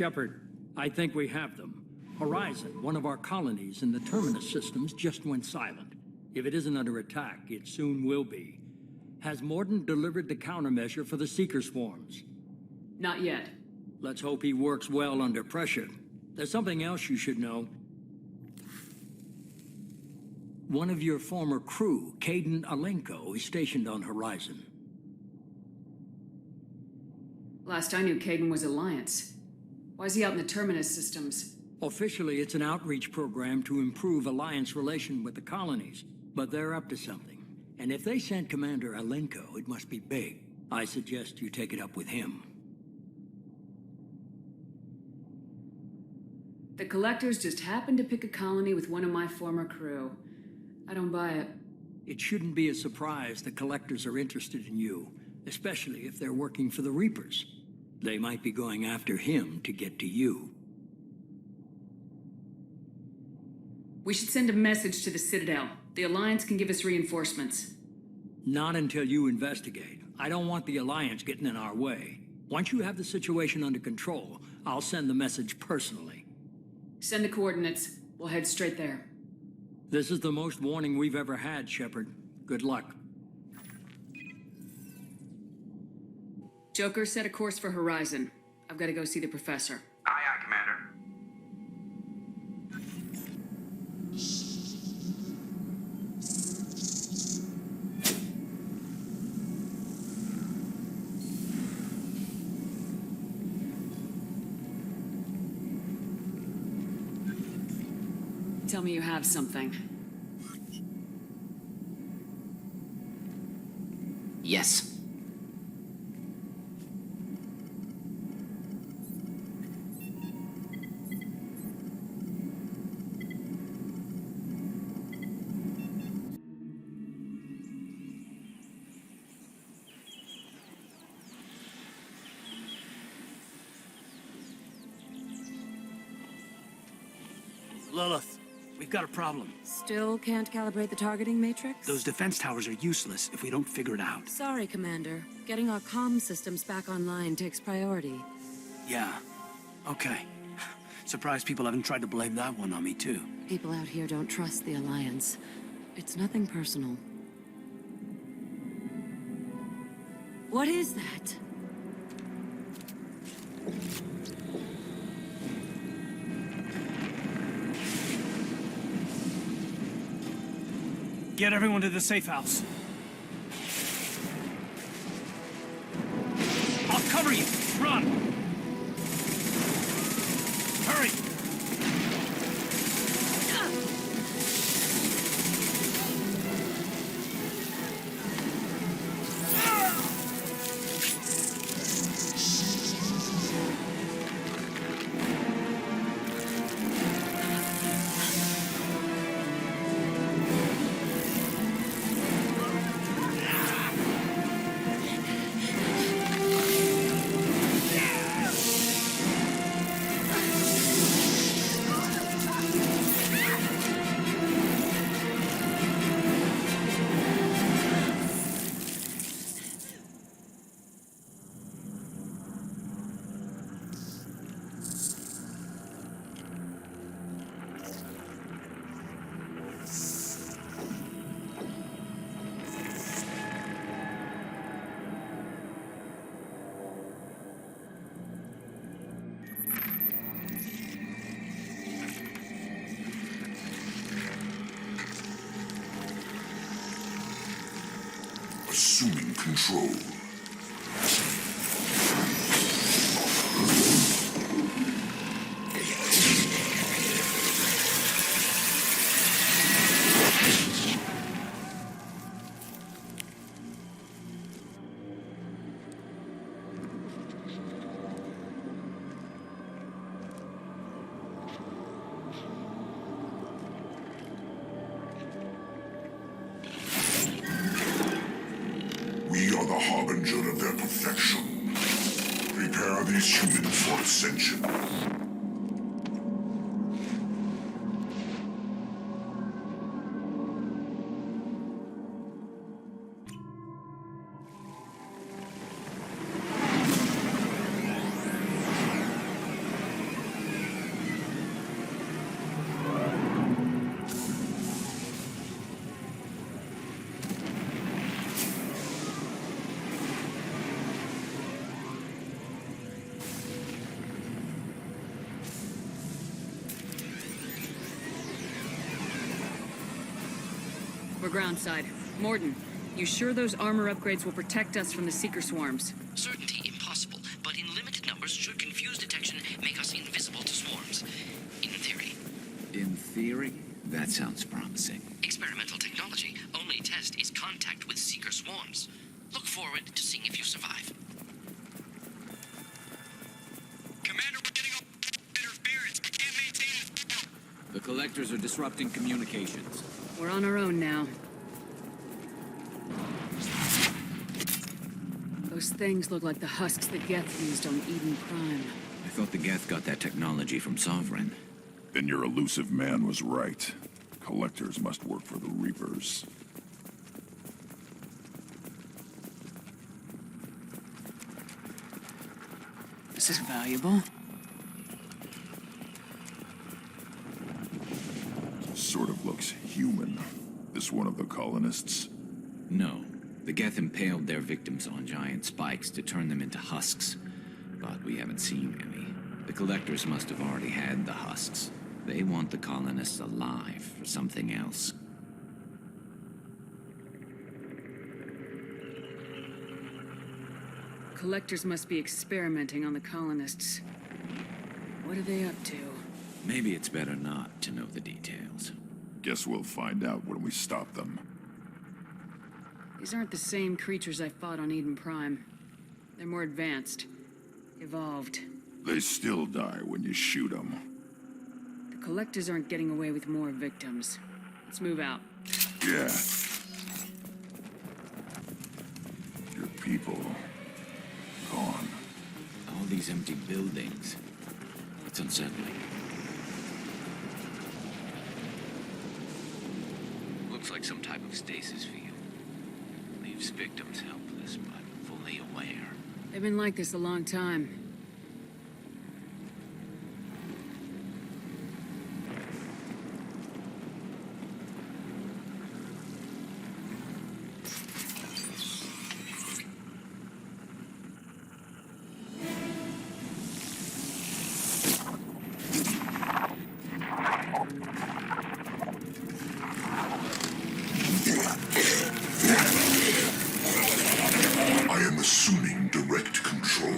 Shepard, I think we have them. Horizon, one of our colonies in the Terminus systems, just went silent. If it isn't under attack, it soon will be. Has Mordin delivered the countermeasure for the Seeker swarms? Not yet. Let's hope he works well under pressure. There's something else you should know. One of your former crew, Kaidan Alenko, is stationed on Horizon. Last I knew, Kaidan was Alliance. Why is he out in the Terminus systems? Officially, it's an outreach program to improve Alliance relation with the colonies, but they're up to something. And if they sent Commander Alenko, it must be big. I suggest you take it up with him. The Collectors just happened to pick a colony with one of my former crew. I don't buy it. It shouldn't be a surprise the Collectors are interested in you, especially if they're working for the Reapers. They might be going after him to get to you. We should send a message to the Citadel. The Alliance can give us reinforcements. Not until you investigate. I don't want the Alliance getting in our way. Once you have the situation under control, I'll send the message personally. Send the coordinates. We'll head straight there. This is the most warning we've ever had, Shepard. Good luck. Joker, set a course for Horizon. I've got to go see the Professor. Aye, aye, Commander. Tell me you have something. Yes. Lilith, we've got a problem. Still can't calibrate the targeting matrix? Those defense towers are useless if we don't figure it out. Sorry, Commander. Getting our comm systems back online takes priority. Yeah. Okay. Surprised people haven't tried to blame that one on me, too. People out here don't trust the Alliance. It's nothing personal. What is that? Get everyone to the safe house. I'll cover you. Run! Hurry! Assuming control. We are the harbinger of their perfection. Prepare these humans for ascension. We're groundside. Morden, you sure those armor upgrades will protect us from the Seeker swarms? Certainty impossible, but in limited numbers should confuse detection, make us invisible to swarms. In theory. In theory? That sounds promising. Experimental technology. Only test is contact with Seeker swarms. Look forward to seeing if you survive. Commander, we're getting all interference. We can't maintain it. The collectors are disrupting communications. We're on our own now. Those things look like the husks that Geth used on Eden Prime. I thought the Geth got that technology from Sovereign. Then your elusive man was right. Collectors must work for the Reapers. This is valuable. Sort of looks human. This one of the colonists? No. The Geth impaled their victims on giant spikes to turn them into husks. But we haven't seen any. The collectors must have already had the husks. They want the colonists alive for something else. Collectors must be experimenting on the colonists. What are they up to? Maybe it's better not to know the details. Guess we'll find out when we stop them. These aren't the same creatures I fought on Eden Prime. They're more advanced. Evolved. They still die when you shoot them. The collectors aren't getting away with more victims. Let's move out. Yeah. Your people... gone. All these empty buildings. It's unsettling. Looks like some type of stasis field. Leaves victims helpless, but fully aware. They've been like this a long time. I am assuming direct control.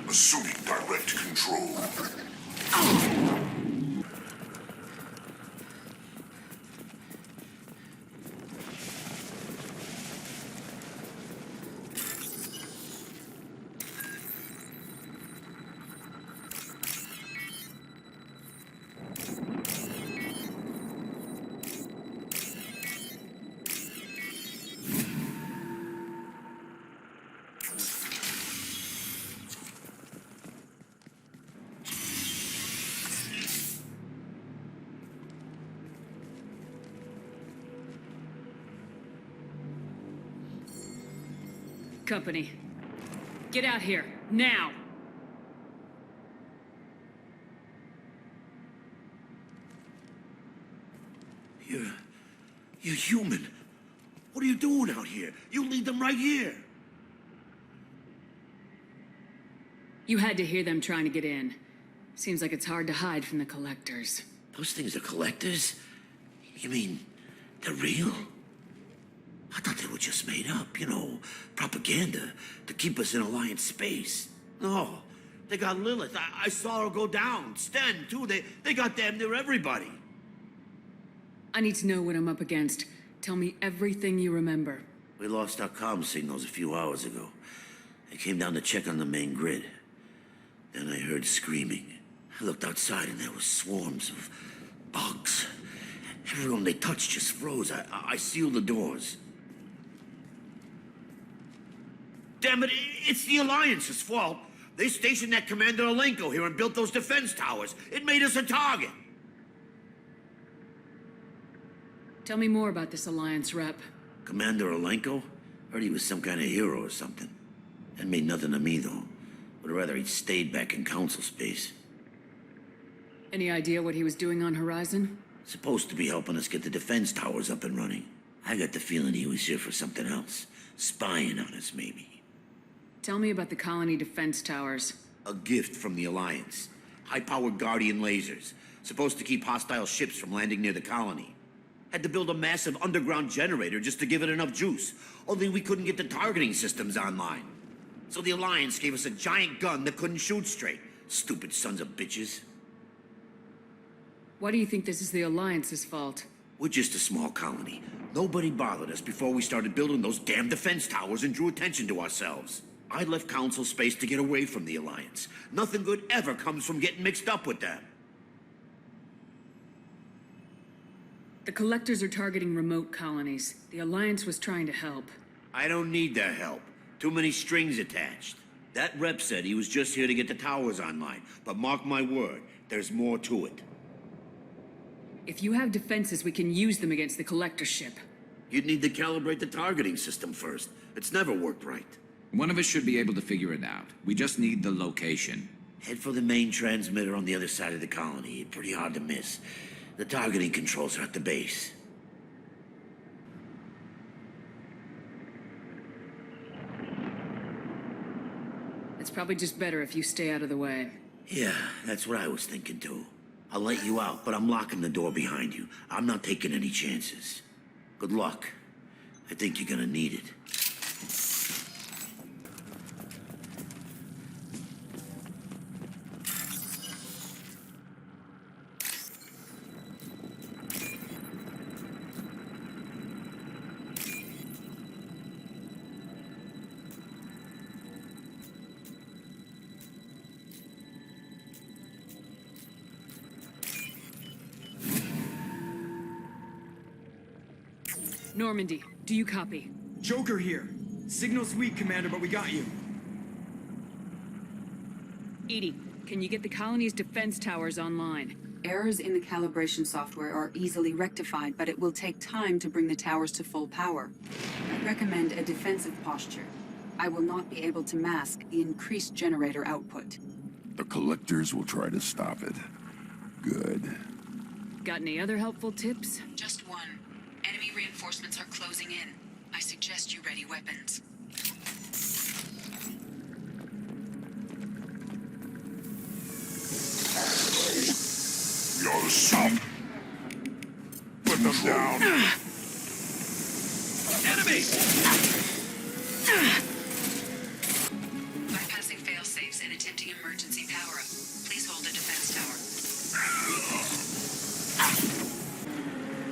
Assuming direct control. Company. Get out here, now! You're human. What are you doing out here? You lead them right here. You had to hear them trying to get in. Seems like it's hard to hide from the collectors. Those things are collectors? You mean, they're real? I thought they were just made up, you know, propaganda to keep us in Alliance space. No, they got Lilith. I saw her go down. Sten, too. They got damn near everybody. I need to know what I'm up against. Tell me everything you remember. We lost our comm signals a few hours ago. I came down to check on the main grid. Then I heard screaming. I looked outside and there were swarms of bugs. Everyone they touched just froze. I sealed the doors. Damn it, it's the Alliance's fault. They stationed that Commander Alenko here and built those defense towers. It made us a target. Tell me more about this Alliance rep. Commander Alenko? Heard he was some kind of hero or something. That made nothing to me, though. Would rather he'd stayed back in Council space. Any idea what he was doing on Horizon? Supposed to be helping us get the defense towers up and running. I got the feeling he was here for something else. Spying on us, maybe. Tell me about the colony defense towers. A gift from the Alliance. High-powered Guardian lasers, supposed to keep hostile ships from landing near the colony. Had to build a massive underground generator just to give it enough juice. Only we couldn't get the targeting systems online. So the Alliance gave us a giant gun that couldn't shoot straight. Stupid sons of bitches. Why do you think this is the Alliance's fault? We're just a small colony. Nobody bothered us before we started building those damn defense towers and drew attention to ourselves. I left Council space to get away from the Alliance. Nothing good ever comes from getting mixed up with them. The Collectors are targeting remote colonies. The Alliance was trying to help. I don't need their help. Too many strings attached. That rep said he was just here to get the towers online. But mark my word, there's more to it. If you have defenses, we can use them against the Collector ship. You'd need to calibrate the targeting system first. It's never worked right. One of us should be able to figure it out. We just need the location. Head for the main transmitter on the other side of the colony. Pretty hard to miss. The targeting controls are at the base. It's probably just better if you stay out of the way. Yeah, that's what I was thinking too. I'll let you out, but I'm locking the door behind you. I'm not taking any chances. Good luck. I think you're gonna need it. Normandy, do you copy? Joker here. Signal's weak, Commander, but we got you. Edie, can you get the colony's defense towers online? Errors in the calibration software are easily rectified, but it will take time to bring the towers to full power. I recommend a defensive posture. I will not be able to mask the increased generator output. The Collectors will try to stop it. Good. Got any other helpful tips? Just one. Enemy reinforcements are closing in. I suggest you ready weapons. We ought to stop. Put them down. Enemy! Bypassing fail-safes and attempting emergency power-up. Please hold the defense tower.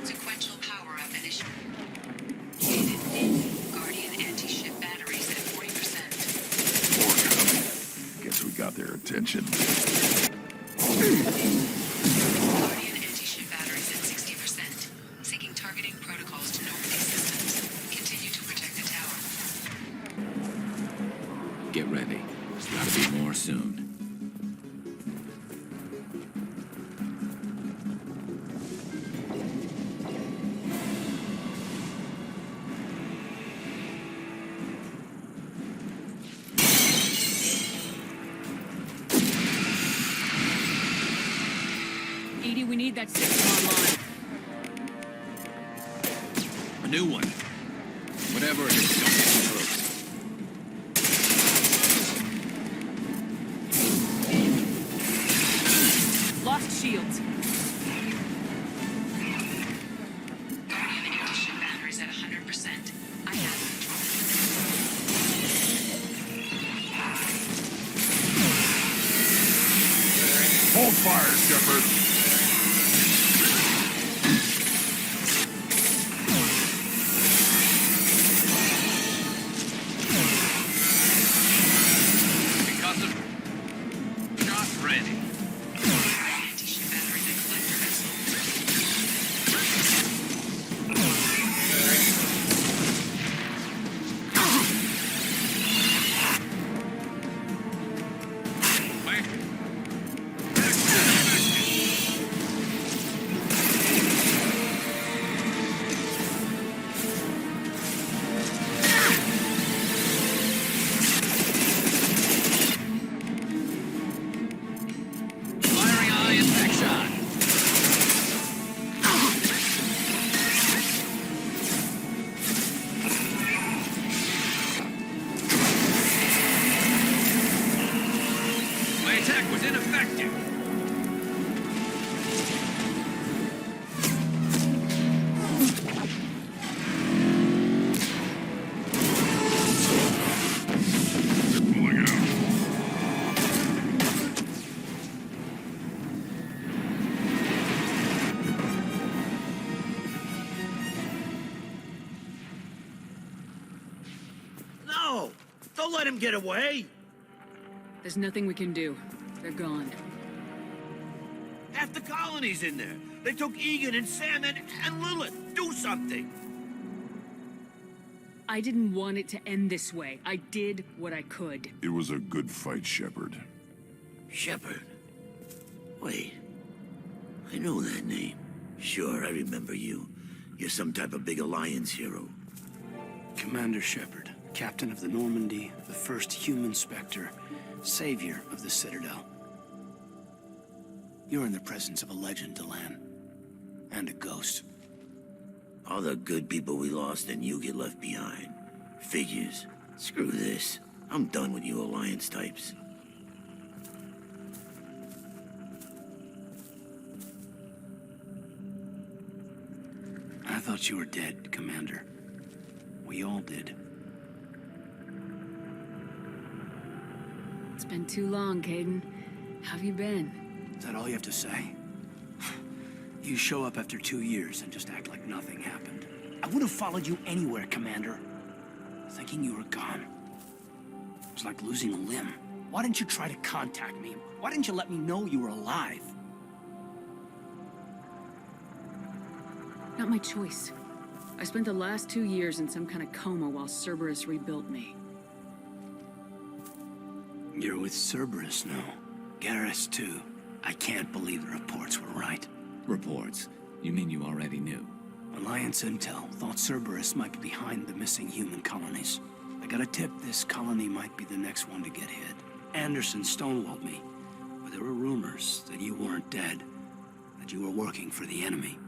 Sequential power-up initiated. Guardian anti-ship batteries at 40%. Guess we got their attention. Guardian anti-ship batteries at 60%. Seeking targeting protocols to Normandy systems. Continue to protect the tower. Get ready. There's gotta be more soon. Edie, we need that system online. A new one. Whatever it is, don't get too close. Lost shields. Guardian anti-ship batteries at 100%. I have Hold fire, Shepard. Shot ready. anti-ship batteries at collector vessel. Firing eye impact shot. My attack was ineffective. let him get away. There's nothing we can do. They're gone. Half the colony's in there. They took Egan and Sam and Lilith. Do something. I didn't want it to end this way. I did what I could. It was a good fight, Shepard. Shepard? Wait. I know that name. Sure, I remember you. You're some type of big Alliance hero. Commander Shepard, captain of the Normandy, the first human Spectre, savior of the Citadel. You're in the presence of a legend, Delan. And a ghost. All the good people we lost and you get left behind. Figures. Screw this. I'm done with you Alliance types. I thought you were dead, Commander. We all did. It's been too long, Kaidan. How have you been? Is that all you have to say? You show up after 2 years and just act like nothing happened. I would have followed you anywhere, Commander. Thinking you were gone. It was like losing a limb. Why didn't you try to contact me? Why didn't you let me know you were alive? Not my choice. I spent the last 2 years in some kind of coma while Cerberus rebuilt me. You're with Cerberus now. Garrus, too. I can't believe the reports were right. Reports? You mean you already knew? Alliance intel thought Cerberus might be behind the missing human colonies. I got a tip this colony might be the next one to get hit. Anderson stonewalled me. But there were rumors that you weren't dead. That you were working for the enemy.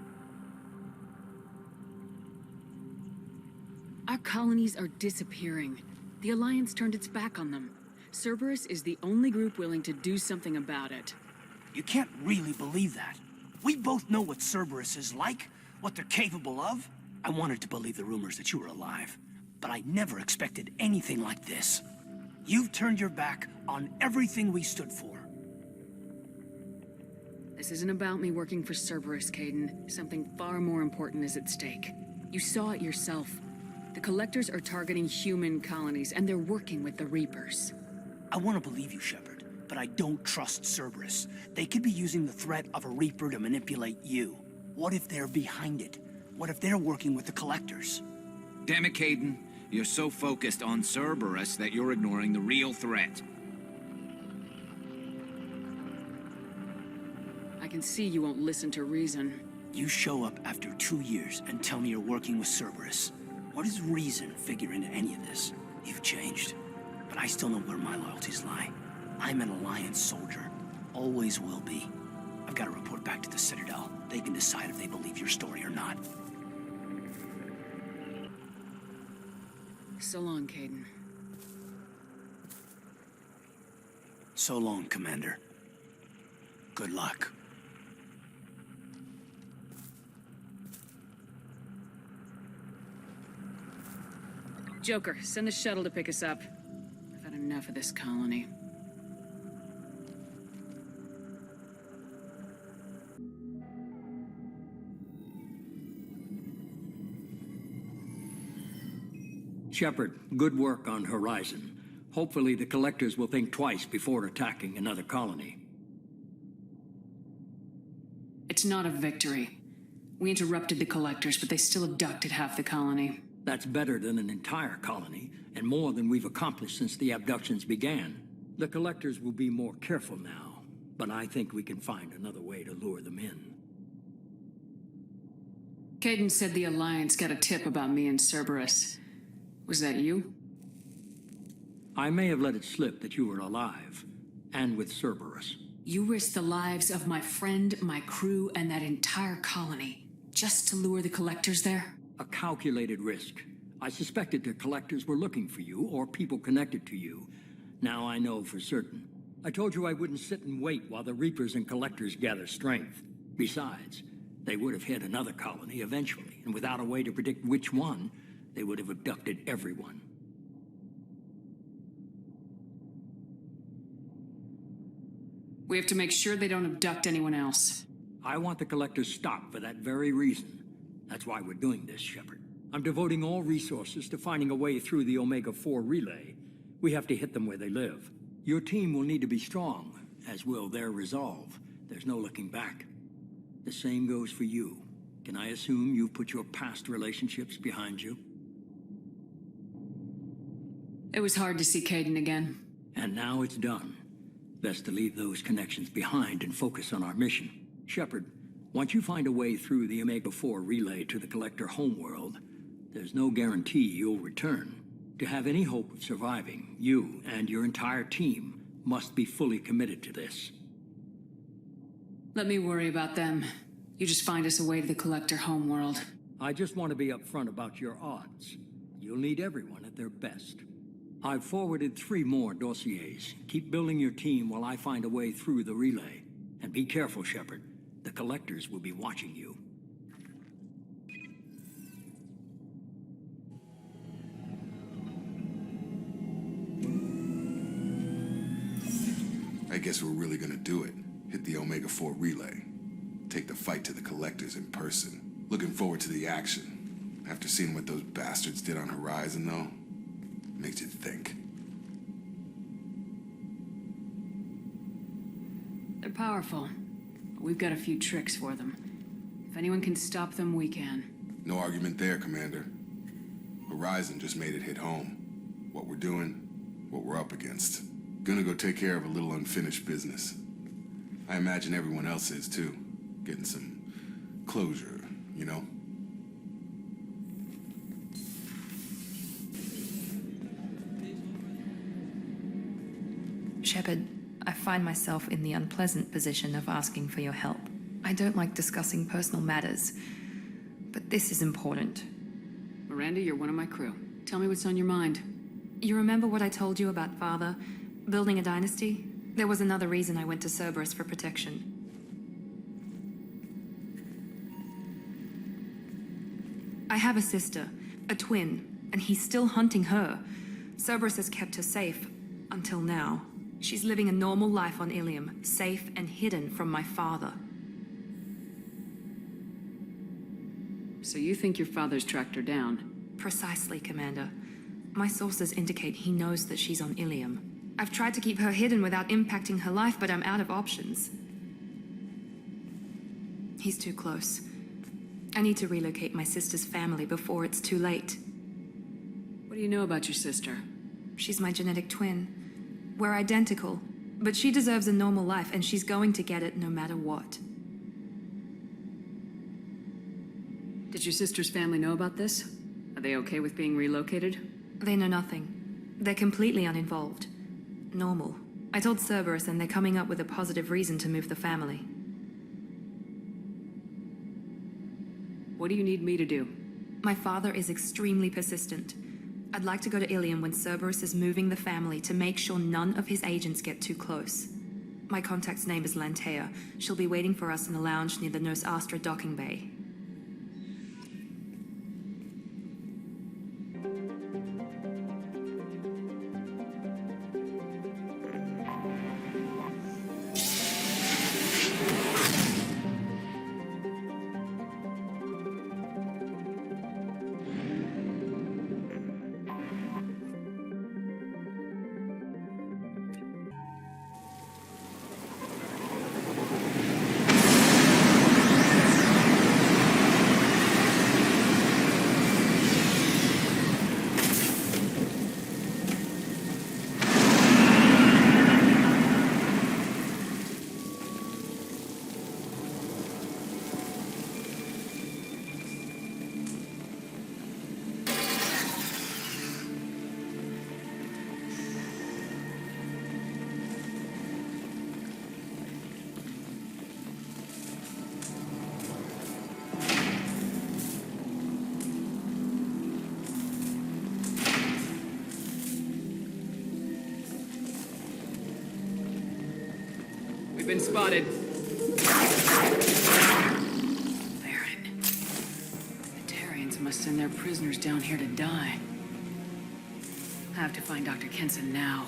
Our colonies are disappearing. The Alliance turned its back on them. Cerberus is the only group willing to do something about it. You can't really believe that. We both know what Cerberus is like, what they're capable of. I wanted to believe the rumors that you were alive, but I never expected anything like this. You've turned your back on everything we stood for. This isn't about me working for Cerberus, Kaidan. Something far more important is at stake. You saw it yourself. The Collectors are targeting human colonies, and they're working with the Reapers. I want to believe you, Shepard, but I don't trust Cerberus. They could be using the threat of a Reaper to manipulate you. What if they're behind it? What if they're working with the Collectors? Damn it, Kaidan. You're so focused on Cerberus that you're ignoring the real threat. I can see you won't listen to reason. You show up after 2 years and tell me you're working with Cerberus. What does reason figure into any of this? You've changed. But I still know where my loyalties lie. I'm an Alliance soldier. Always will be. I've got to report back to the Citadel. They can decide if they believe your story or not. So long, Kaidan. So long, Commander. Good luck. Joker, send the shuttle to pick us up. I've had enough of this colony. Shepard, good work on Horizon. Hopefully the Collectors will think twice before attacking another colony. It's not a victory. We interrupted the Collectors, but they still abducted half the colony. That's better than an entire colony, and more than we've accomplished since the abductions began. The Collectors will be more careful now, but I think we can find another way to lure them in. Kaidan said the Alliance got a tip about me and Cerberus. Was that you? I may have let it slip that you were alive, and with Cerberus. You risked the lives of my friend, my crew, and that entire colony, just to lure the Collectors there? A calculated risk. I suspected the Collectors were looking for you, or people connected to you. Now I know for certain. I told you I wouldn't sit and wait while the Reapers and Collectors gather strength. Besides, they would have hit another colony eventually, and without a way to predict which one, they would have abducted everyone. We have to make sure they don't abduct anyone else. I want the Collectors stopped for that very reason. That's why we're doing this, Shepard. I'm devoting all resources to finding a way through the Omega-4 relay. We have to hit them where they live. Your team will need to be strong, as will their resolve. There's no looking back. The same goes for you. Can I assume you've put your past relationships behind you? It was hard to see Kaidan again. And now it's done. Best to leave those connections behind and focus on our mission. Shepard, once you find a way through the Omega-4 relay to the Collector homeworld, there's no guarantee you'll return. To have any hope of surviving, you and your entire team must be fully committed to this. Let me worry about them. You just find us a way to the Collector homeworld. I just want to be upfront about your odds. You'll need everyone at their best. I've forwarded 3 more dossiers. Keep building your team while I find a way through the relay. And be careful, Shepard. The Collectors will be watching you. I guess we're really gonna do it. Hit the Omega-4 relay. Take the fight to the Collectors in person. Looking forward to the action. After seeing what those bastards did on Horizon, though, makes you think. They're powerful. We've got a few tricks for them. If anyone can stop them, we can. No argument there, Commander. Horizon just made it hit home. What we're doing, what we're up against. Gonna go take care of a little unfinished business. I imagine everyone else is, too. Getting some closure, you know? Shepard, I find myself in the unpleasant position of asking for your help. I don't like discussing personal matters, but this is important. Miranda, you're one of my crew. Tell me what's on your mind. You remember what I told you about Father? Building a dynasty? There was another reason I went to Cerberus for protection. I have a sister, a twin, and he's still hunting her. Cerberus has kept her safe, until now. She's living a normal life on Ilium, safe and hidden from my father. So you think your father's tracked her down? Precisely, Commander. My sources indicate he knows that she's on Ilium. I've tried to keep her hidden without impacting her life, but I'm out of options. He's too close. I need to relocate my sister's family before it's too late. What do you know about your sister? She's my genetic twin. We're identical, but she deserves a normal life, and she's going to get it no matter what. Did your sister's family know about this? Are they okay with being relocated? They know nothing. They're completely uninvolved. Normal. I told Cerberus, and they're coming up with a positive reason to move the family. What do you need me to do? My father is extremely persistent. I'd like to go to Ilium when Cerberus is moving the family to make sure none of his agents get too close. My contact's name is Lantea. She'll be waiting for us in a lounge near the Nos Astra docking bay. Been spotted. Baron. The Tarians must send their prisoners down here to die. I have to find Dr. Kenson now.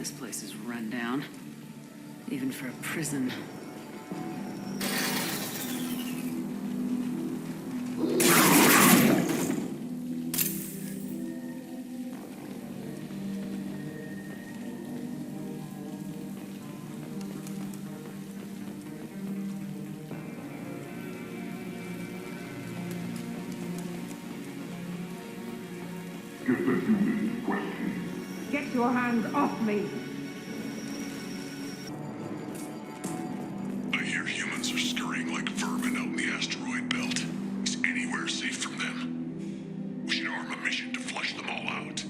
This place is run down. Even for a prison. Get the human in question. Get your hands off me! I hear humans are scurrying like vermin out in the asteroid belt. Is anywhere safe from them? We should arm a mission to flush them all out.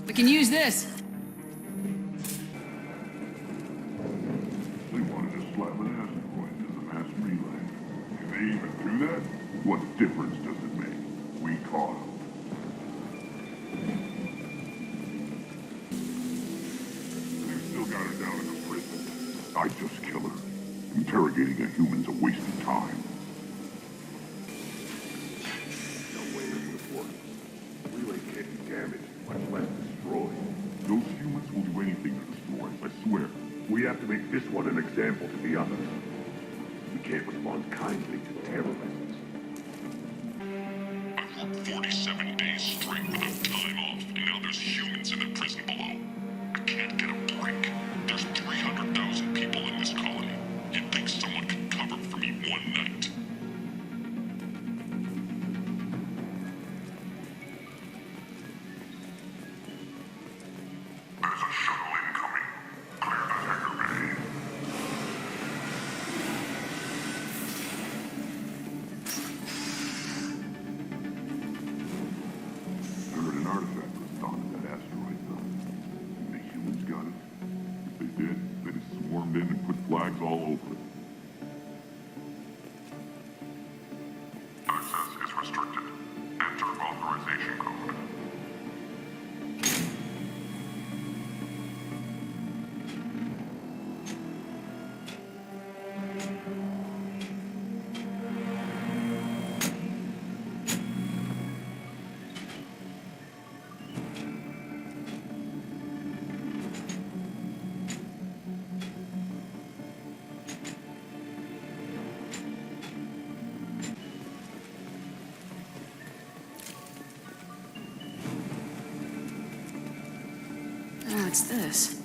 We can use this! They wanted to slap an asteroid as a mass relay. Can they even do that? What difference does it make? We caught them. They've still got her down in the prison. I'd just kill her. Interrogating a human's a waste of time. No way this would work. Relay can't be damaged, much less destroyed. Those humans will do anything to destroy us, I swear. We have to make this one an example to the others. We can't respond kindly to terrorists. I've worked 47 days straight without time off, and now there's humans in the prison below. I can't get a break. There's 300,000 people in this colony. You'd think someone could cover for me one night. There's a shuttle incoming. Clear the hangar bay. I heard an artifact was found in that asteroid belt. The humans got it. If they did, they'd have swarmed in and put flags all over it. Access is restricted. Enter authorization code. What's this?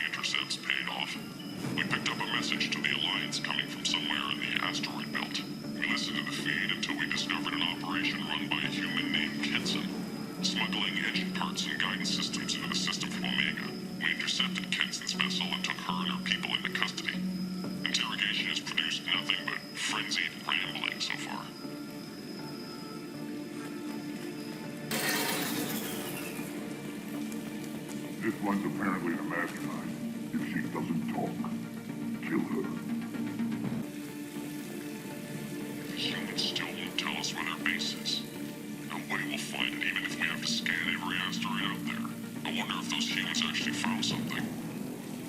Intercepts paid off. We picked up a message to the Alliance coming from somewhere in the asteroid belt. We listened to the feed until we discovered an operation run by a human named Kenson, smuggling engine parts and guidance systems into the system from Omega. We intercepted Kenson's vessel and took her and her people into custody. Interrogation has produced nothing but frenzied rambling so far. This one's apparently the mastermind. If she doesn't talk, kill her. The humans still won't tell us where their base is. Nobody will find it, even if we have to scan every asteroid out there. I wonder if those humans actually found something.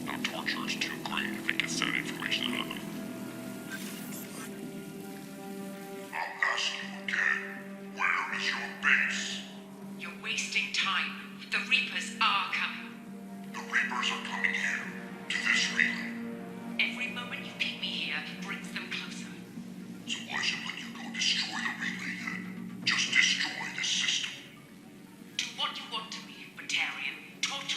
Now torture is too great if it gets that information out of them. I'll ask you again. Where is your base? You're wasting time. The Reapers are coming. The Reapers are coming here, to this relay. Every moment you keep me here brings them closer. So why should let you go destroy the relay then? Just destroy the system. Do what you want to me, Batarian. Torture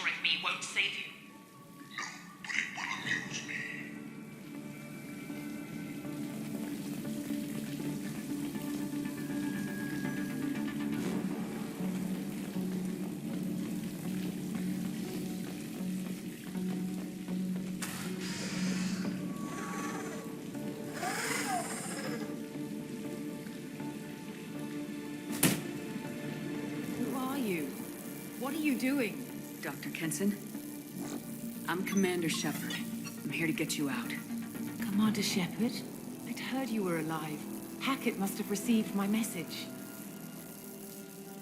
What are you doing? Dr. Kenson? I'm Commander Shepard. I'm here to get you out. Commander Shepard? I'd heard you were alive. Hackett must have received my message.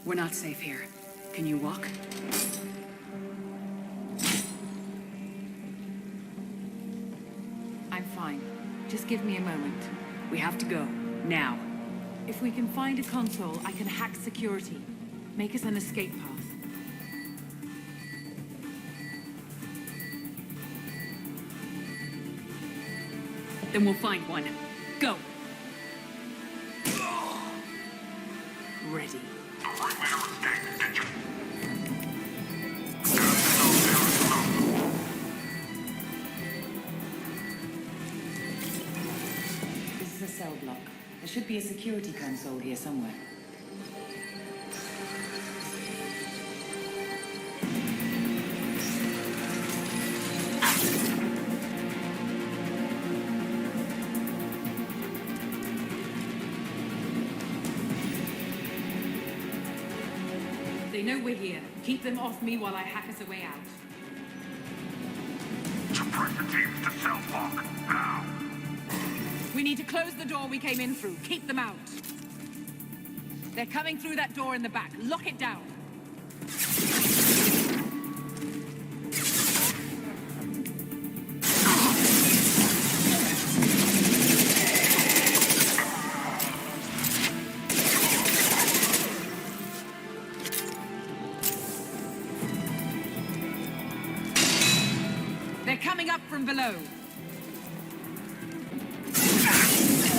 We're not safe here. Can you walk? I'm fine. Just give me a moment. We have to go. Now. If we can find a console, I can hack security. Make us an escape path. Then we'll find one. Go! Ready. This is a cell block. There should be a security console here somewhere. They know we're here. Keep them off me while I hack us a way out. Suppress the teams to cell block, now. We need to close the door we came in through. Keep them out. They're coming through that door in the back. Lock it down. They're coming up from below.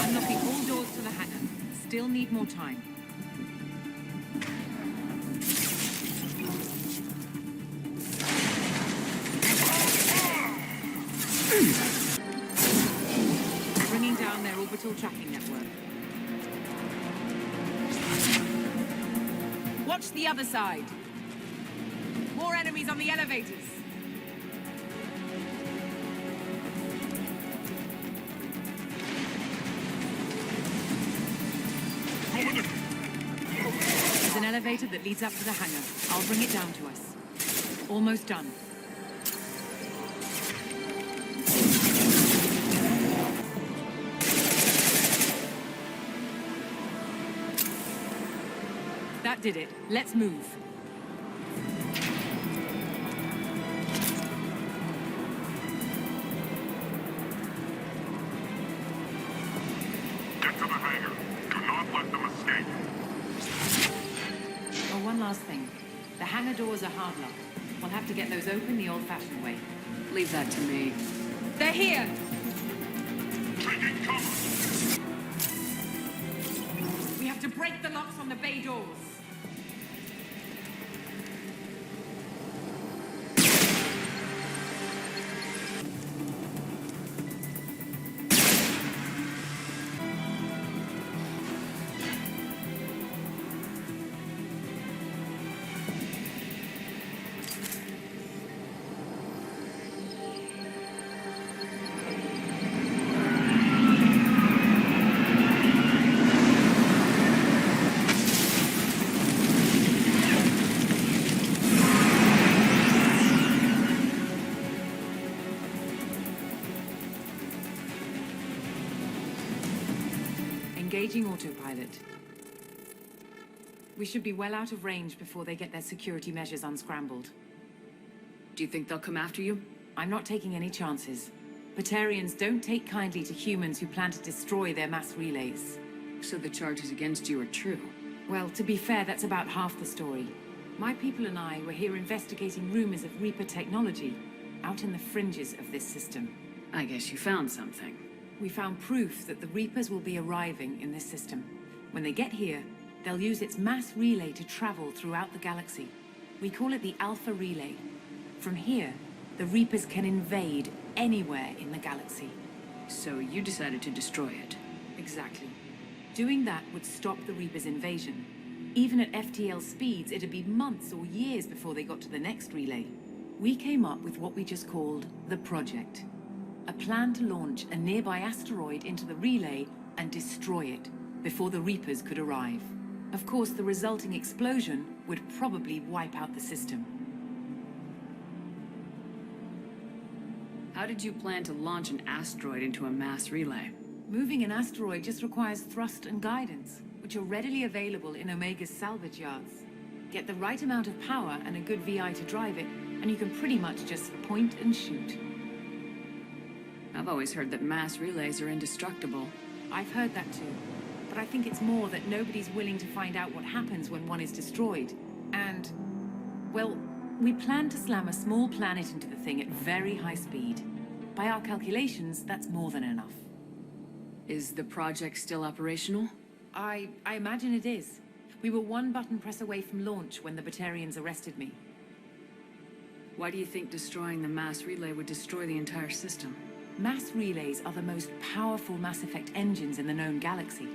Unlocking all doors to the hangar. Still need more time. Bringing down their orbital tracking network. Watch the other side. More enemies on the elevators. There's an elevator that leads up to the hangar. I'll bring it down to us. Almost done. That did it. Let's move. Get to the hangar. Do not let them escape. Oh, one last thing. The hangar doors are hard locked. We'll have to get those open the old-fashioned way. Leave that to me. They're here! Taking cover. We have to break the locks on the bay doors. Engaging autopilot. We should be well out of range before they get their security measures unscrambled. Do you think they'll come after you? I'm not taking any chances. Batarians don't take kindly to humans who plan to destroy their mass relays. So the charges against you are true? Well, to be fair, that's about half the story. My people and I were here investigating rumors of Reaper technology out in the fringes of this system. I guess you found something. We found proof that the Reapers will be arriving in this system. When they get here, they'll use its mass relay to travel throughout the galaxy. We call it the Alpha Relay. From here, the Reapers can invade anywhere in the galaxy. So you decided to destroy it? Exactly. Doing that would stop the Reapers' invasion. Even at FTL speeds, it'd be months or years before they got to the next relay. We came up with what we just called the Project. A plan to launch a nearby asteroid into the relay and destroy it before the Reapers could arrive. Of course, the resulting explosion would probably wipe out the system. How did you plan to launch an asteroid into a mass relay? Moving an asteroid just requires thrust and guidance, which are readily available in Omega's salvage yards. Get the right amount of power and a good VI to drive it, and you can pretty much just point and shoot. I've always heard that mass relays are indestructible. I've heard that too. But I think it's more that nobody's willing to find out what happens when one is destroyed. And, well, we plan to slam a small planet into the thing at very high speed. By our calculations, that's more than enough. Is the project still operational? I imagine it is. We were one button press away from launch when the Batarians arrested me. Why do you think destroying the mass relay would destroy the entire system? Mass relays are the most powerful Mass Effect engines in the known galaxy.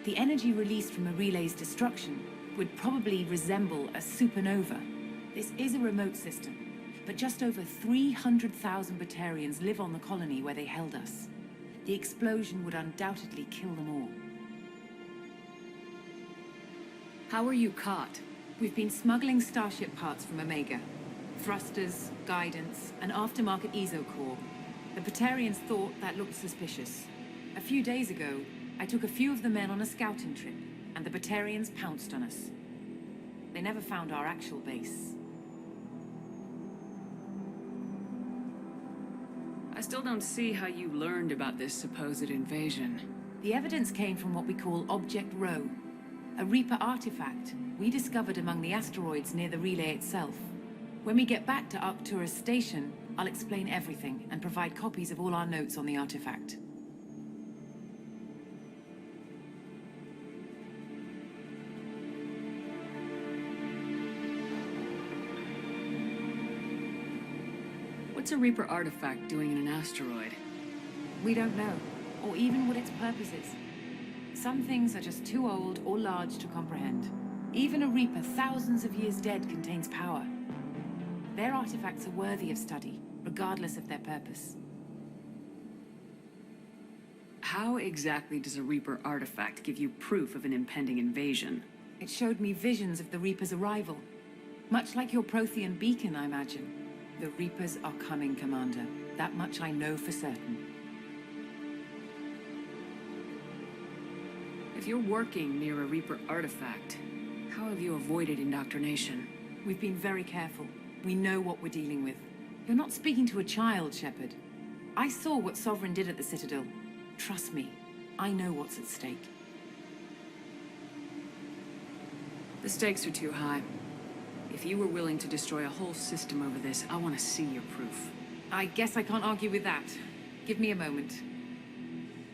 The energy released from a relay's destruction would probably resemble a supernova. This is a remote system, but just over 300,000 Batarians live on the colony where they held us. The explosion would undoubtedly kill them all. How were you caught? We've been smuggling Starship parts from Omega. Thrusters, guidance, and aftermarket ESO core. The Batarians thought that looked suspicious. A few days ago, I took a few of the men on a scouting trip, and the Batarians pounced on us. They never found our actual base. I still don't see how you learned about this supposed invasion. The evidence came from what we call Object Rho, a Reaper artifact we discovered among the asteroids near the relay itself. When we get back to Arcturus Station, I'll explain everything and provide copies of all our notes on the artifact. What's a Reaper artifact doing in an asteroid? We don't know, or even what its purpose is. Some things are just too old or large to comprehend. Even a Reaper thousands of years dead contains power. Their artifacts are worthy of study, regardless of their purpose. How exactly does a Reaper artifact give you proof of an impending invasion? It showed me visions of the Reaper's arrival. Much like your Prothean beacon, I imagine. The Reapers are coming, Commander. That much I know for certain. If you're working near a Reaper artifact, how have you avoided indoctrination? We've been very careful. We know what we're dealing with. You're not speaking to a child, Shepard. I saw what Sovereign did at the Citadel. Trust me, I know what's at stake. The stakes are too high. If you were willing to destroy a whole system over this, I want to see your proof. I guess I can't argue with that. Give me a moment.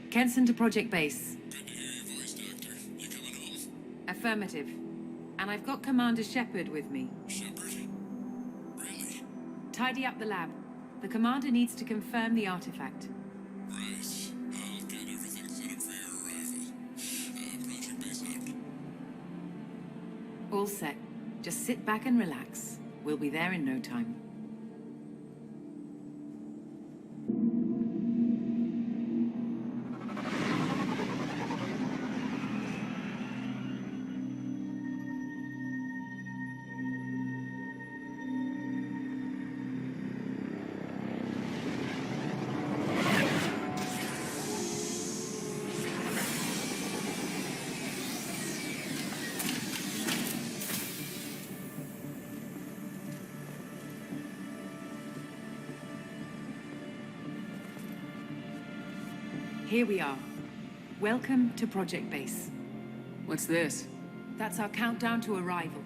Kenson to Project Base. Good to hear your voice, Doctor. You coming home? Affirmative. And I've got Commander Shepard with me. Shepard? Really? Tidy up the lab. The Commander needs to confirm the artifact. Right. I'll get everything set up for your arrival. Project Base out. All set. Just sit back and relax. We'll be there in no time. Here we are. Welcome to Project Base. What's this? That's our countdown to arrival.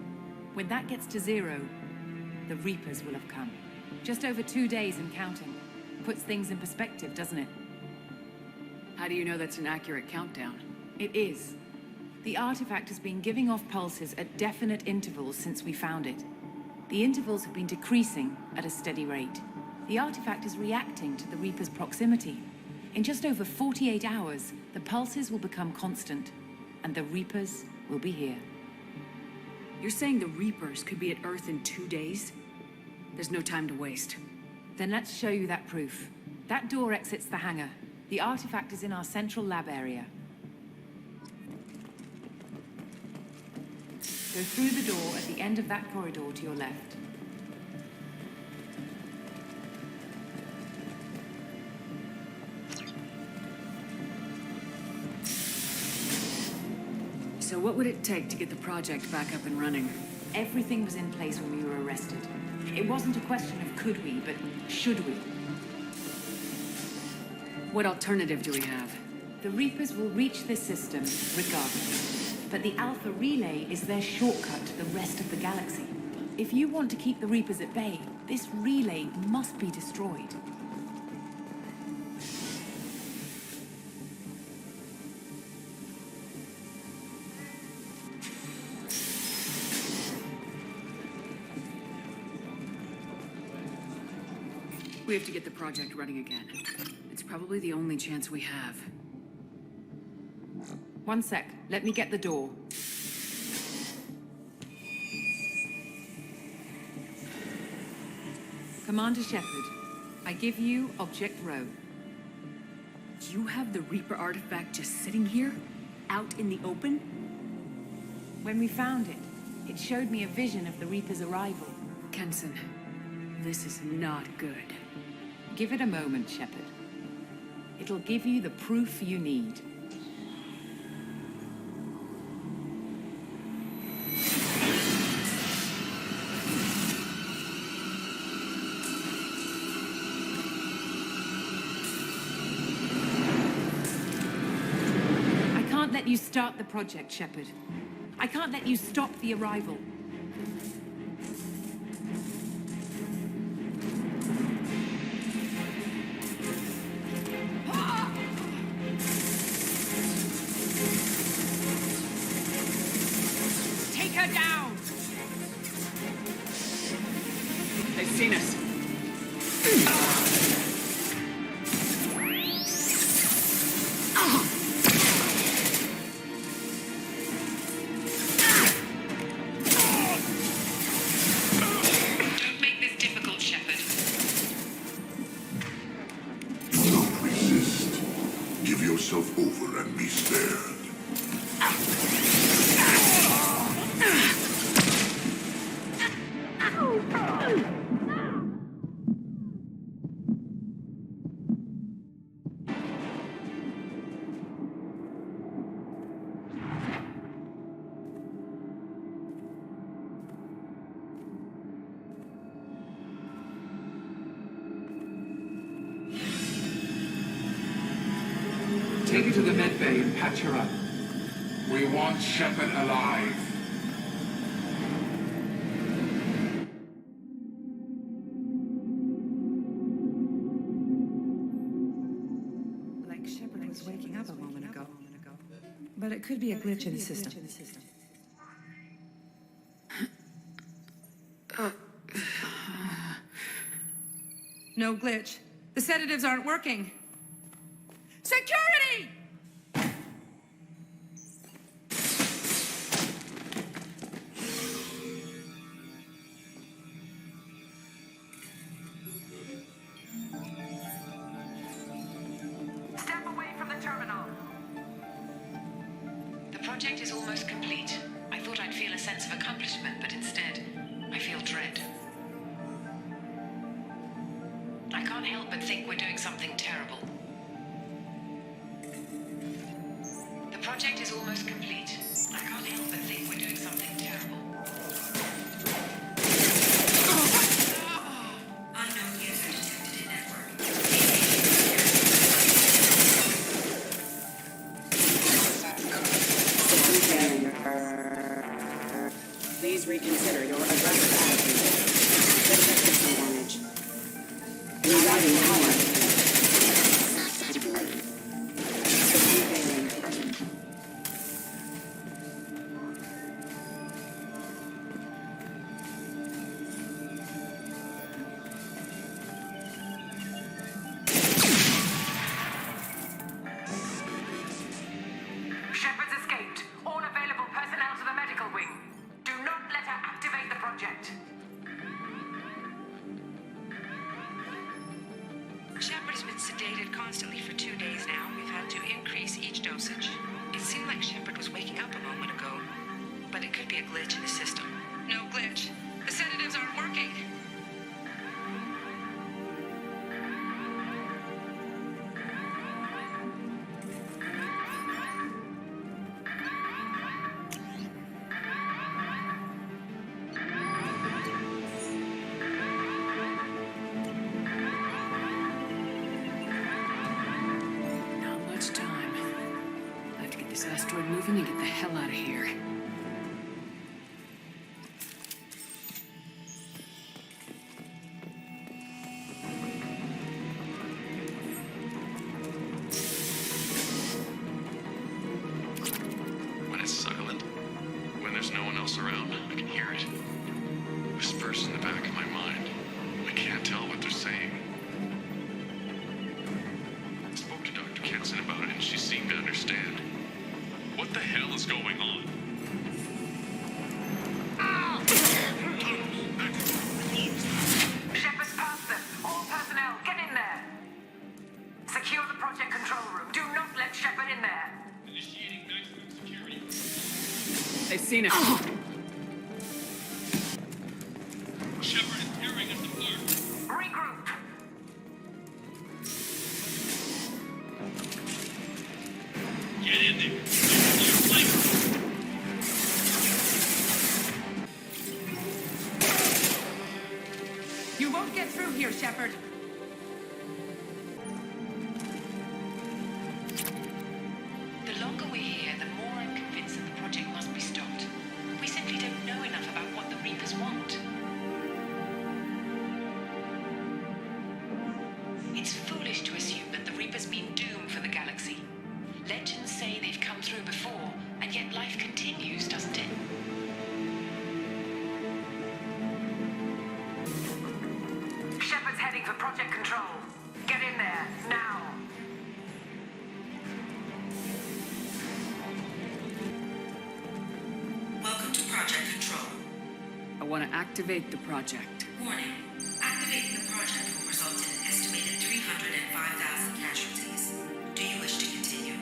When that gets to 0, the Reapers will have come. Just over 2 days and counting. Puts things in perspective, doesn't it? How do you know that's an accurate countdown? It is. The artifact has been giving off pulses at definite intervals since we found it. The intervals have been decreasing at a steady rate. The artifact is reacting to the Reaper's proximity. In just over 48 hours, the pulses will become constant, and the Reapers will be here. You're saying the Reapers could be at Earth in 2 days? There's no time to waste. Then let's show you that proof. That door exits the hangar. The artifact is in our central lab area. Go through the door at the end of that corridor to your left. So what would it take to get the project back up and running? Everything was in place when we were arrested. It wasn't a question of could we, but should we. What alternative do we have? The Reapers will reach this system regardless. But the Alpha Relay is their shortcut to the rest of the galaxy. If you want to keep the Reapers at bay, this relay must be destroyed. We have to get the project running again. It's probably the only chance we have. One sec. Let me get the door. Commander Shepard, I give you Object Rho. You have the Reaper artifact just sitting here? Out in the open? When we found it, it showed me a vision of the Reaper's arrival. Kenson, this is not good. Give it a moment, Shepard. It'll give you the proof you need. I can't let you start the project, Shepard. I can't let you stop the arrival. Take her down! They've seen us. Don't make this difficult, Shepard. Don't resist. Give yourself over and be spared. Take her to the med bay and patch her up. We want Shepard alive. Like Shepard was waking up a moment ago. But it could be a glitch in the system. No glitch. The sedatives aren't working. Security! Step away from the terminal. The project is almost complete. I thought I'd feel a sense of accomplishment, but instead, I feel dread. I can't help but think we're doing something terrible. The project is almost complete. I can't help but think we're doing something terrible. Unknown user detected in network. Please reconsider your aggressive attitude. System damage. Rewriting power. Shepard's escaped. All available personnel to the medical wing. Do not let her activate the project. Shepard has been sedated constantly for 2 days now. We've had to increase each dosage. It seemed like Shepard was waking up a moment ago, but but it could be a glitch in the system. No glitch. The sedatives aren't working. Not much time. I have to get this asteroid moving and get the hell out of here. When it's silent, when there's no one else around, I can hear it. Whispers in the back of my mind. I can't tell what they're saying. I spoke to Dr. Kenson about it, and she seemed to understand. What the hell is going on? Shepard's past them. All personnel, get in there. Secure the project control room. Do not let Shepard in there. Initiating maximum security. They've seen it. Shepard is tearing us apart. Regroup. Get in there. You won't get through here, Shepard. The longer we're here, the more I'm convinced that the project must be stopped. We simply don't know enough about what the Reapers want. It's foolish to assume that the Reapers mean doom for the galaxy. Legends say they've come through before, and yet life continues, doesn't it? Shepard's heading for project control. Get in there, now. Welcome to Project Control. I want to activate the project. Warning. Activating the project will result in an estimated 305,000 casualties. Do you wish to continue?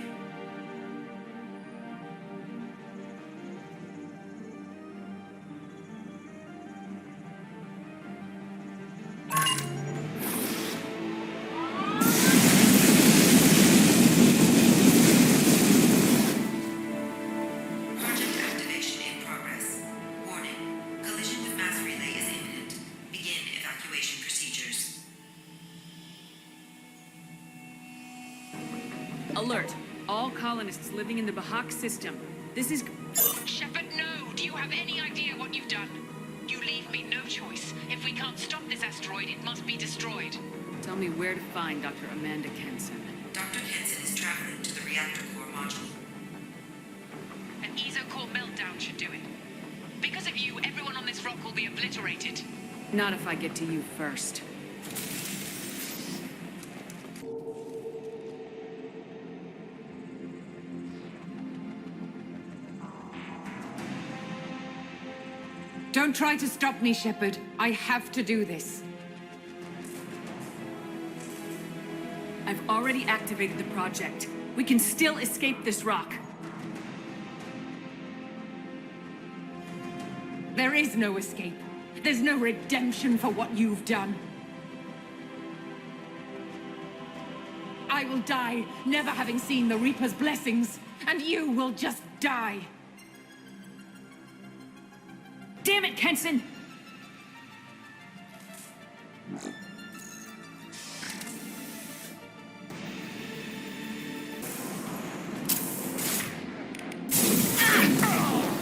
Project activation in progress. Warning. Collision with mass relay is imminent. Begin evacuation procedures. Alert! All colonists living in the Bahak system. This is... Shepard, no! Do you have any idea what you've done? You leave me no choice. If we can't stop this asteroid, it must be destroyed. Tell me where to find Dr. Amanda Kenson. Dr. Kenson is traveling to the reactor core module. An ESO-core meltdown should do it. Because of you, everyone on this rock will be obliterated. Not if I get to you first. Don't try to stop me, Shepard. I have to do this. I've already activated the project. We can still escape this rock. There is no escape. There's no redemption for what you've done. I will die, never having seen the Reaper's blessings, and you will just die. Damn it, Kenson!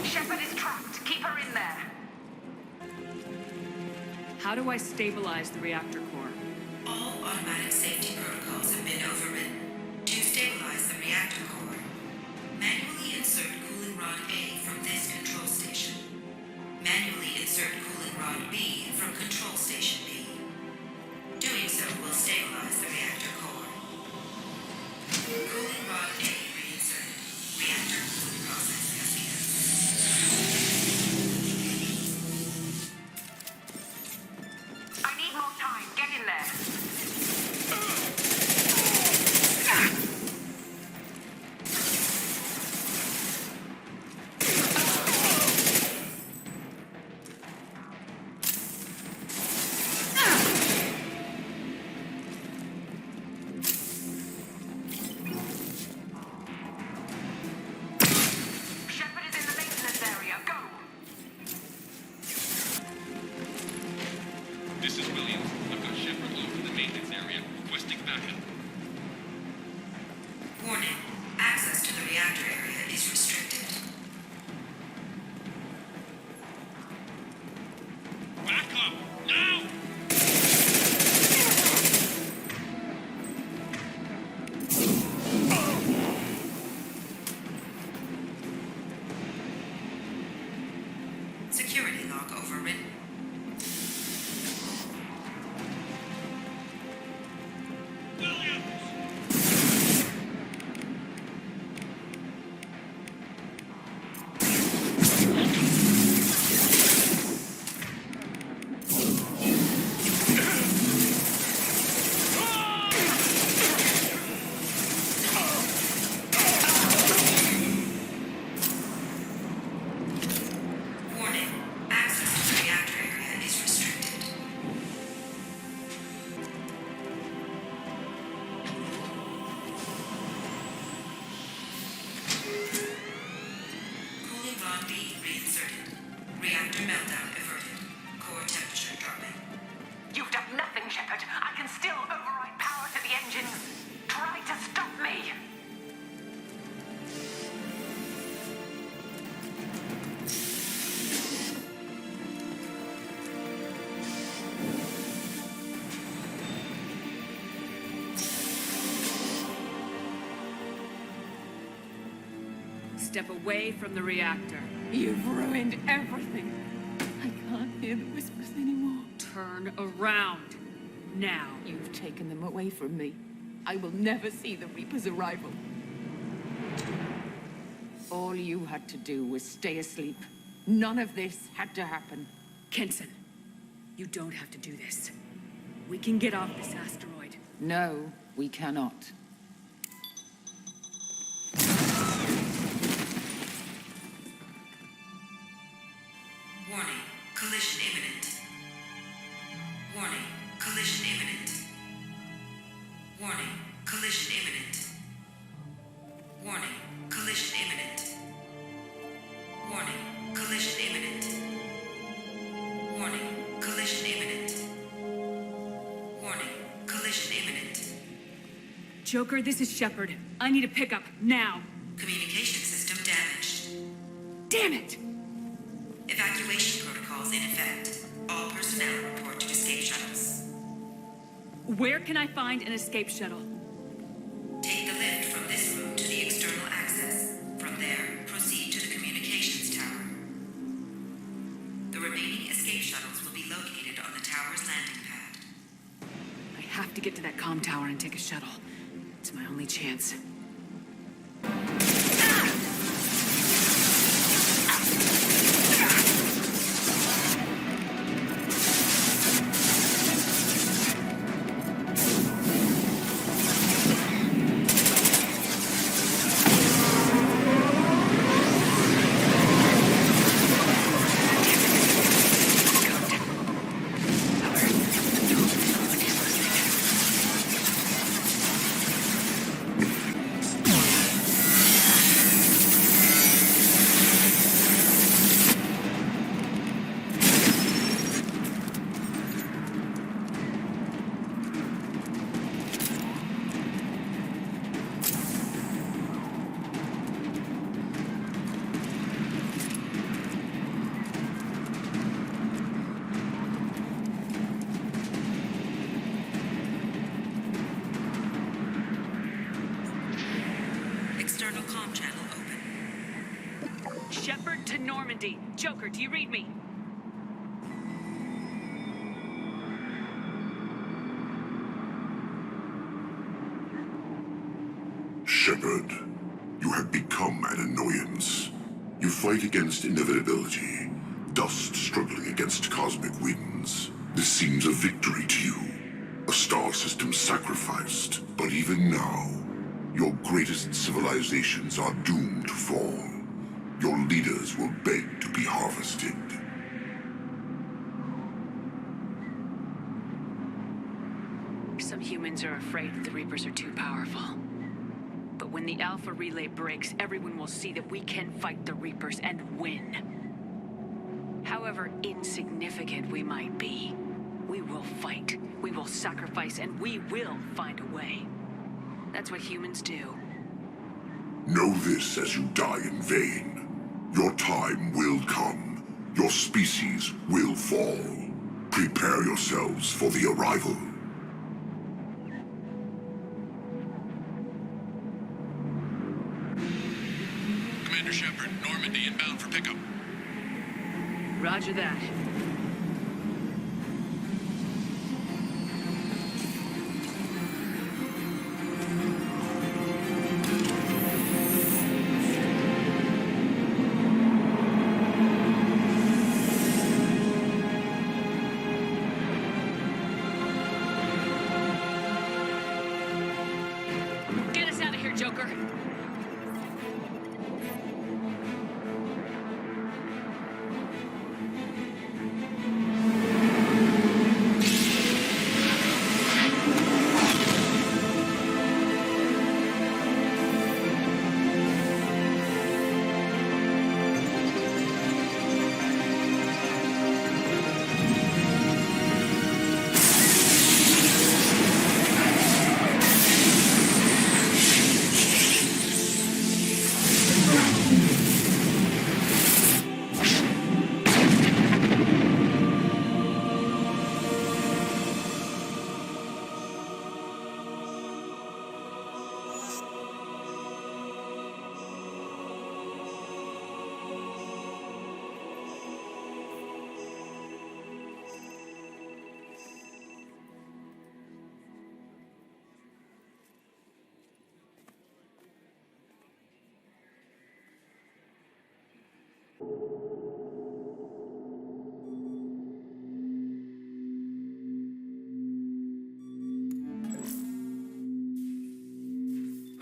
Shepard is trapped. Keep her in there. How do I stabilize the reactor core? All automatic safety protocols have been overridden. To stabilize the reactor core, manually insert cooling rod A from this control station. Manually insert cooling rod B from control station B. Doing so will stabilize the reactor core. Cooling rod A reinserted. Reactor cooling process has begun. I need more time. Get in there. This is Williams. I've got Shepard low to the maintenance area, requesting backup. Warning. Access to the reactor area is restricted. Backup! Now! Security log overwritten. Warning. Access to the reactor area is restricted. Cooling rod B reinserted. Reactor meltdown averted. Core temperature dropping. You've done nothing, Shepard. I can still override power to the engines. Try to stop me. Step away from the reactor. You've ruined everything. I can't hear the whispers anymore. Turn around. Now. You've taken them away from me. I will never see the Reaper's arrival. All you had to do was stay asleep. None of this had to happen. Kenson, you don't have to do this. We can get off this asteroid. No, we cannot. Warning. Collision imminent. Warning. Collision imminent. Warning. Collision imminent. Warning. Collision imminent. Warning. Collision imminent. Warning. Collision imminent. Warning. Collision imminent. Joker, this is Shepard. I need a pickup, now. Communication system damaged. Damn it! Evacuation protocols in effect. All personnel report to escape shuttles. Where can I find an escape shuttle? Take the lift from this room to the external access. From there, proceed to the communications tower. The remaining escape shuttles will be located on the tower's landing pad. I have to get to that comm tower and take a shuttle. It's my only chance. External comm channel open. Shepard to Normandy. Joker, do you read me? Shepard, you have become an annoyance. You fight against inevitability, dust struggling against cosmic winds. This seems a victory to you, a star system sacrificed. But even now, your greatest civilizations are doomed to fall. Your leaders will beg to be harvested. Some humans are afraid that the Reapers are too powerful. But when the Alpha Relay breaks, everyone will see that we can fight the Reapers and win. However insignificant we might be, We will fight, we will sacrifice, and we will find a way. That's what humans do. Know this as you die in vain. Your time will come. Your species will fall. Prepare yourselves for the arrival. Commander Shepard, Normandy inbound for pickup. Roger that. Get us out of here, Joker.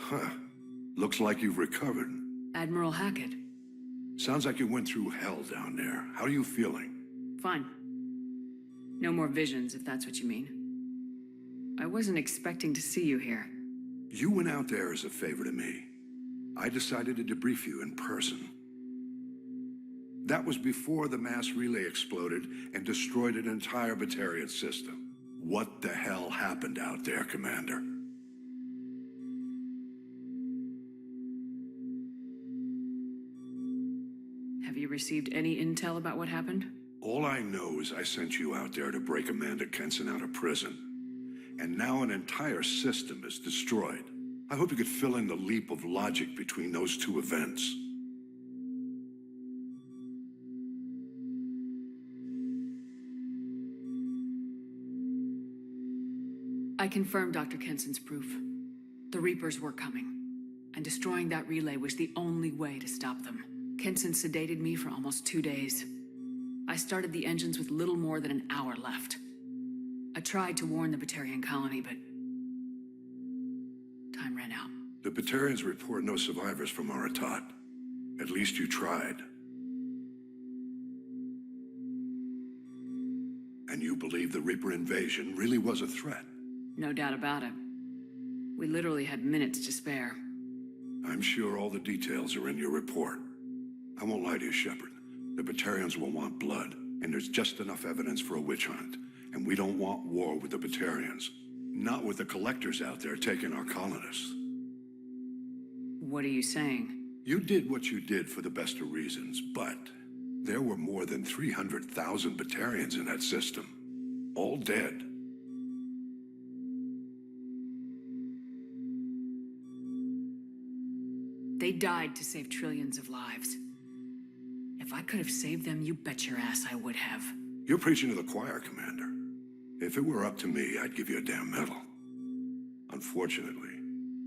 Huh. Looks like you've recovered. Admiral Hackett. Sounds like you went through hell down there. How are you feeling? Fine. No more visions, if that's what you mean. I wasn't expecting to see you here. You went out there as a favor to me. I decided to debrief you in person. That was before the mass relay exploded and destroyed an entire Batarian system. What the hell happened out there, Commander? Have you received any intel about what happened? All I know is I sent you out there to break Amanda Kenson out of prison. And now an entire system is destroyed. I hope you could fill in the leap of logic between those two events. I confirmed Dr. Kenson's proof. The Reapers were coming, and destroying that relay was the only way to stop them. Kenson sedated me for almost 2 days. I started the engines with little more than an hour left. I tried to warn the Batarian colony, but time ran out. The Batarians report no survivors from Aratat. At least you tried. And you believe the Reaper invasion really was a threat? No doubt about it. We literally had minutes to spare. I'm sure all the details are in your report. I won't lie to you, Shepard. The Batarians will want blood, and there's just enough evidence for a witch hunt. And we don't want war with the Batarians. Not with the collectors out there taking our colonists. What are you saying? You did what you did for the best of reasons, but there were more than 300,000 Batarians in that system. All dead. They died to save trillions of lives. If I could have saved them, you bet your ass I would have. You're preaching to the choir, Commander. If it were up to me, I'd give you a damn medal. Unfortunately,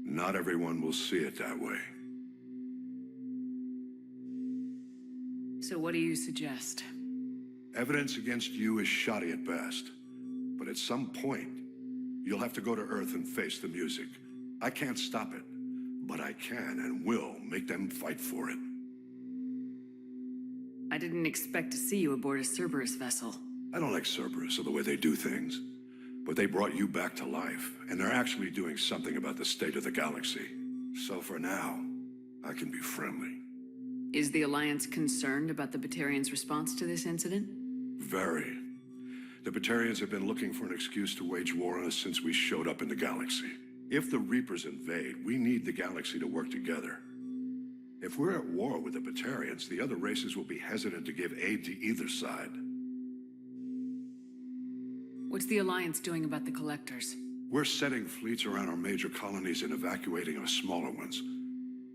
not everyone will see it that way. So what do you suggest? Evidence against you is shoddy at best. But at some point, you'll have to go to Earth and face the music. I can't stop it, but I can and will make them fight for it. I didn't expect to see you aboard a Cerberus vessel. I don't like Cerberus or the way they do things. But they brought you back to life, and they're actually doing something about the state of the galaxy. So for now, I can be friendly. Is the Alliance concerned about the Batarians' response to this incident? Very. The Batarians have been looking for an excuse to wage war on us since we showed up in the galaxy. If the Reapers invade, we need the galaxy to work together. If we're at war with the Batarians, the other races will be hesitant to give aid to either side. What's the Alliance doing about the Collectors? We're setting fleets around our major colonies and evacuating our smaller ones.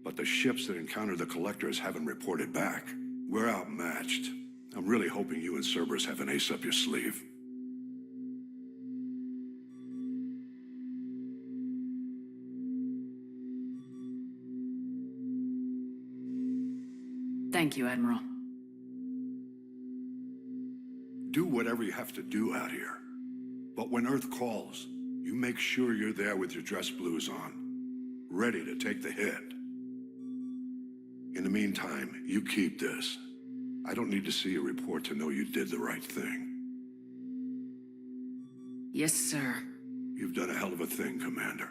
But the ships that encounter the Collectors haven't reported back. We're outmatched. I'm really hoping you and Cerberus have an ace up your sleeve. Thank you, Admiral. Do whatever you have to do out here. But when Earth calls, you make sure you're there with your dress blues on, ready to take the hit. In the meantime, you keep this. I don't need to see a report to know you did the right thing. Yes, sir. You've done a hell of a thing, Commander.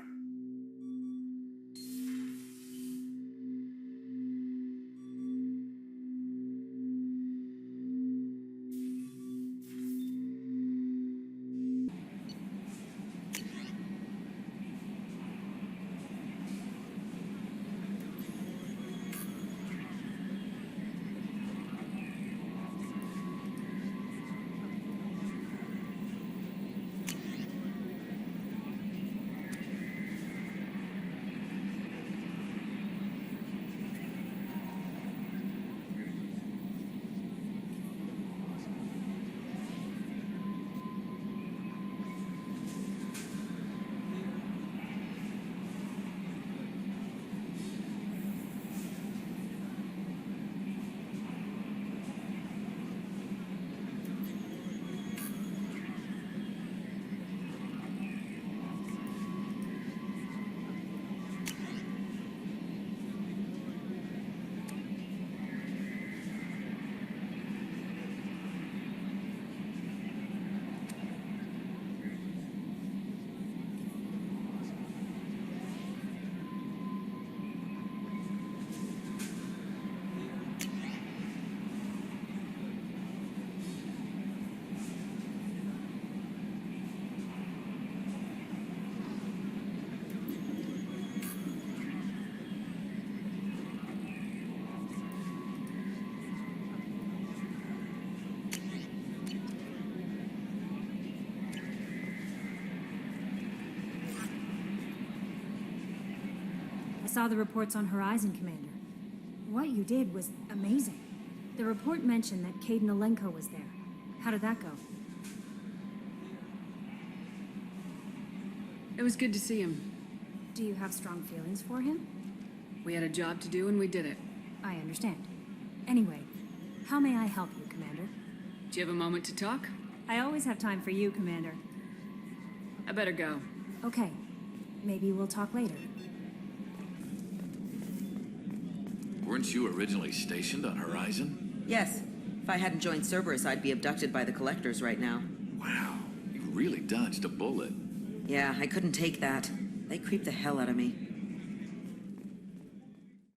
I saw the reports on Horizon, Commander. What you did was amazing. The report mentioned that Kaidan was there. How did that go? It was good to see him. Do you have strong feelings for him? We had a job to do and we did it. I understand. Anyway, how may I help you, Commander? Do you have a moment to talk? I always have time for you, Commander. I better go. Okay. Maybe we'll talk later. Weren't you originally stationed on Horizon? Yes. If I hadn't joined Cerberus, I'd be abducted by the Collectors right now. Wow, you really dodged a bullet. Yeah, I couldn't take that. They creeped the hell out of me.